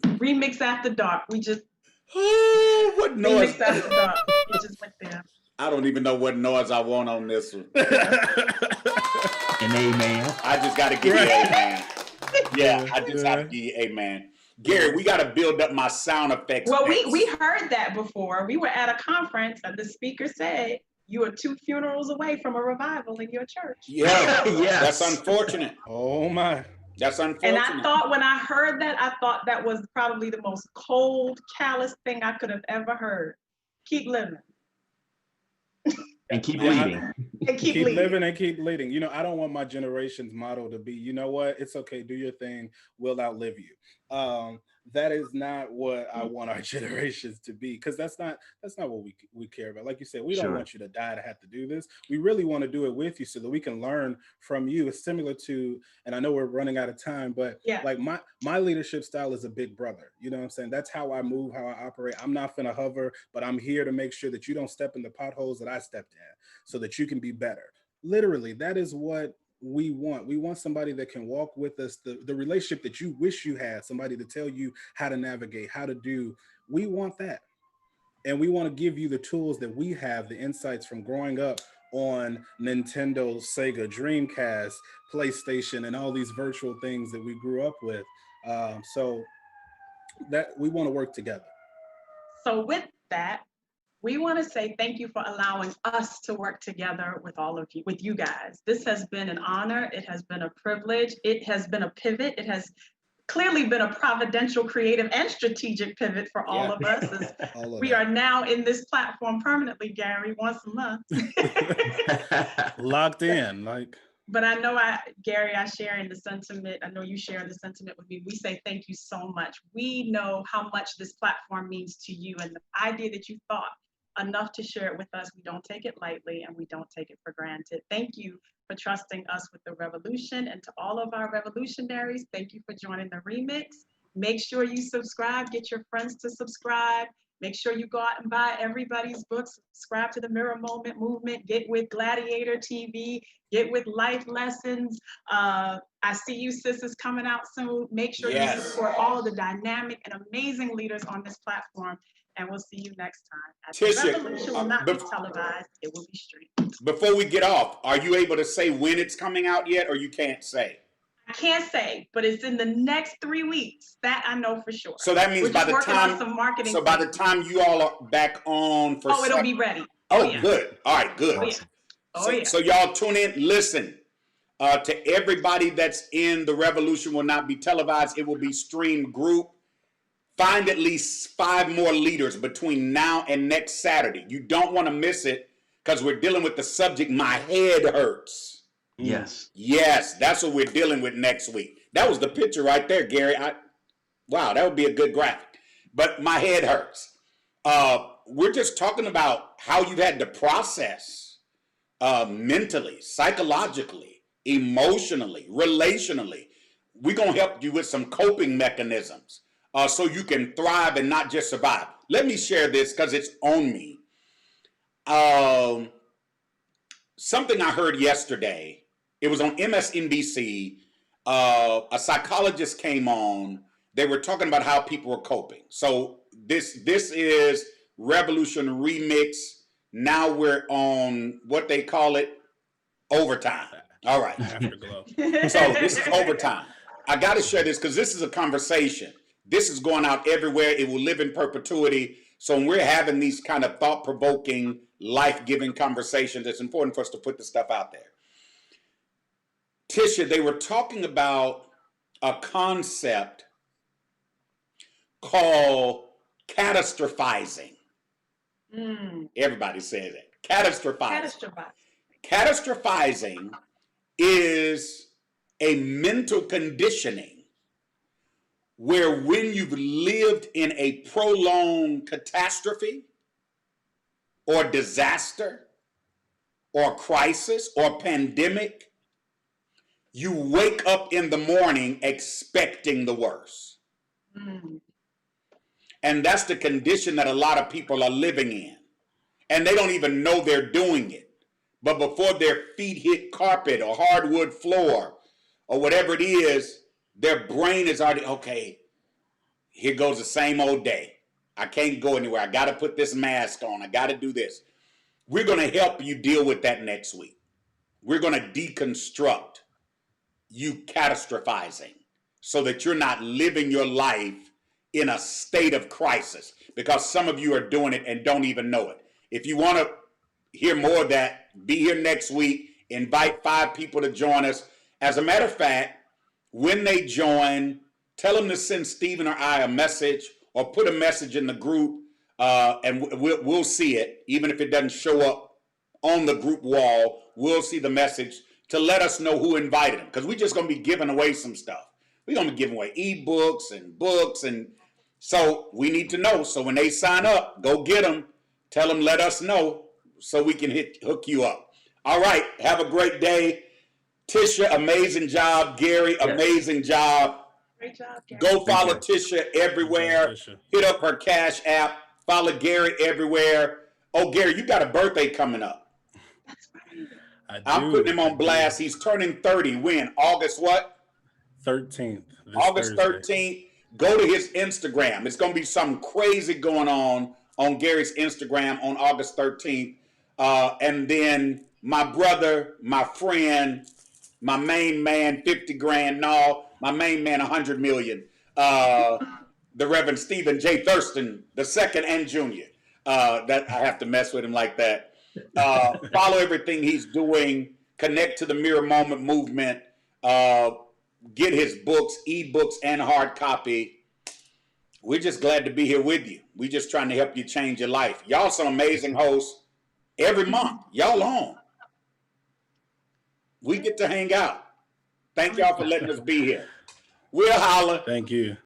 remix after dark. We just what noise? remix after dark. It just went there. I don't even know what noise I want on this one. And amen. I just got to give you amen. Yeah, I just have to give you amen. Gary, we got to build up my sound effects. Well, we heard that before. We were at a conference and the speaker said, you are 2 funerals away from a revival in your church. Yeah, Yes. that's unfortunate. Oh my. That's unfortunate. And I thought when I heard that, I thought that was probably the most cold, callous thing I could have ever heard. Keep living. And keep leading. And keep living and keep leading. You know, I don't want my generation's motto to be, you know what, it's okay, do your thing, we'll outlive you. That is not what I want our generations to be, because that's not what we care about. Like you said, we don't want you to die to have to do this. We really want to do it with you so that we can learn from you. It's similar to, and I know we're running out of time, but like my leadership style is a big brother. You know what I'm saying? That's how I move, how I operate. I'm not finna hover, but I'm here to make sure that you don't step in the potholes that I stepped in so that you can be better. Literally, that is what we want. We want somebody that can walk with us, the relationship that you wish you had, somebody to tell you how to navigate, how to do. We want that. And we want to give you the tools that we have, the insights from growing up on Nintendo, Sega, Dreamcast, PlayStation, and all these virtual things that we grew up with. So that we want to work together. So with that, we want to say thank you for allowing us to work together with all of you, with you guys. This has been an honor. It has been a privilege. It has been a pivot. It has clearly been a providential, creative, and strategic pivot for all of us. We are now in this platform permanently, Gary, once a month. Locked in, like. But I know Gary, I share in the sentiment. I know you share the sentiment with me. We say thank you so much. We know how much this platform means to you, and the idea that you thought enough to share it with us. We don't take it lightly and we don't take it for granted. Thank you for trusting us with the revolution, and to all of our revolutionaries, thank you for joining the remix. Make sure you subscribe, get your friends to subscribe. Make sure you go out and buy everybody's books, subscribe to the Mirror Moment Movement, get with Gladiator TV, get with Life Lessons. I See You Sis is coming out soon. Make sure you support all of the dynamic and amazing leaders on this platform. And we'll see you next time. The revolution will not be televised, it will be streamed. Before we get off, are you able to say when it's coming out yet, or you can't say? I can't say, but it's in the next 3 weeks. That I know for sure. So that means by the time, some marketing by the time you all are back on for it'll be ready. Good. All right, good. So y'all tune in, listen. To everybody that's in the revolution will not be televised. It will be streamed group. Find at least 5 more leaders between now and next Saturday. You don't want to miss it, because we're dealing with the subject, my head hurts. Yes. Yes, that's what we're dealing with next week. That was the picture right there, Gary. Wow, that would be a good graphic. But my head hurts. We're just talking about how you've had to process mentally, psychologically, emotionally, relationally. We're going to help you with some coping mechanisms. so you can thrive and not just survive. Let me share this because it's on me. Something I heard yesterday, it was on MSNBC. A psychologist came on. They were talking about how people were coping. So this is Revolution Remix. Now we're on what they call it, overtime. All right. Afterglow. So this is overtime. I got to share this because this is a conversation. This is going out everywhere. It will live in perpetuity. So when we're having these kind of thought-provoking, life-giving conversations, it's important for us to put this stuff out there. Tisha, they were talking about a concept called catastrophizing. Everybody says it. Catastrophizing. Catastrophizing is a mental conditioning where when you've lived in a prolonged catastrophe or disaster or crisis or pandemic, you wake up in the morning expecting the worst. And that's the condition that a lot of people are living in. And they don't even know they're doing it. But before their feet hit carpet or hardwood floor or whatever it is, their brain is already, okay, here goes the same old day. I can't go anywhere. I got to put this mask on. I got to do this. We're going to help you deal with that next week. We're going to deconstruct you catastrophizing so that you're not living your life in a state of crisis, because some of you are doing it and don't even know it. If you want to hear more of that, be here next week. Invite 5 people to join us. As a matter of fact, when they join, tell them to send Stephen or I a message or put a message in the group, and we'll see it. Even if it doesn't show up on the group wall, we'll see the message to let us know who invited them, because we're just going to be giving away some stuff. We're going to be giving away ebooks and books, and so we need to know. So when they sign up, go get them. Tell them, let us know so we can hook you up. All right. Have a great day. Tisha, amazing job. Gary, amazing job. Great job, Gary. Go follow Tisha everywhere. Tisha. Hit up her Cash app. Follow Gary everywhere. Oh, Gary, you got a birthday coming up. That's right. I'm putting him on blast. He's turning 30. When? August what? 13th. August 13th. Go to his Instagram. It's going to be something crazy going on Gary's Instagram on August 13th. And then my brother, my friend, my main man, 50 grand. No, my main man, 100 million. The Reverend Stephen J. Thurston, the second and junior. That I have to mess with him like that. Follow everything he's doing. Connect to the Mirror Moment movement. Get his books, ebooks, and hard copy. We're just glad to be here with you. We're just trying to help you change your life. Y'all some amazing hosts every month. Y'all on. We get to hang out. Thank y'all for letting us be here. We'll holler. Thank you.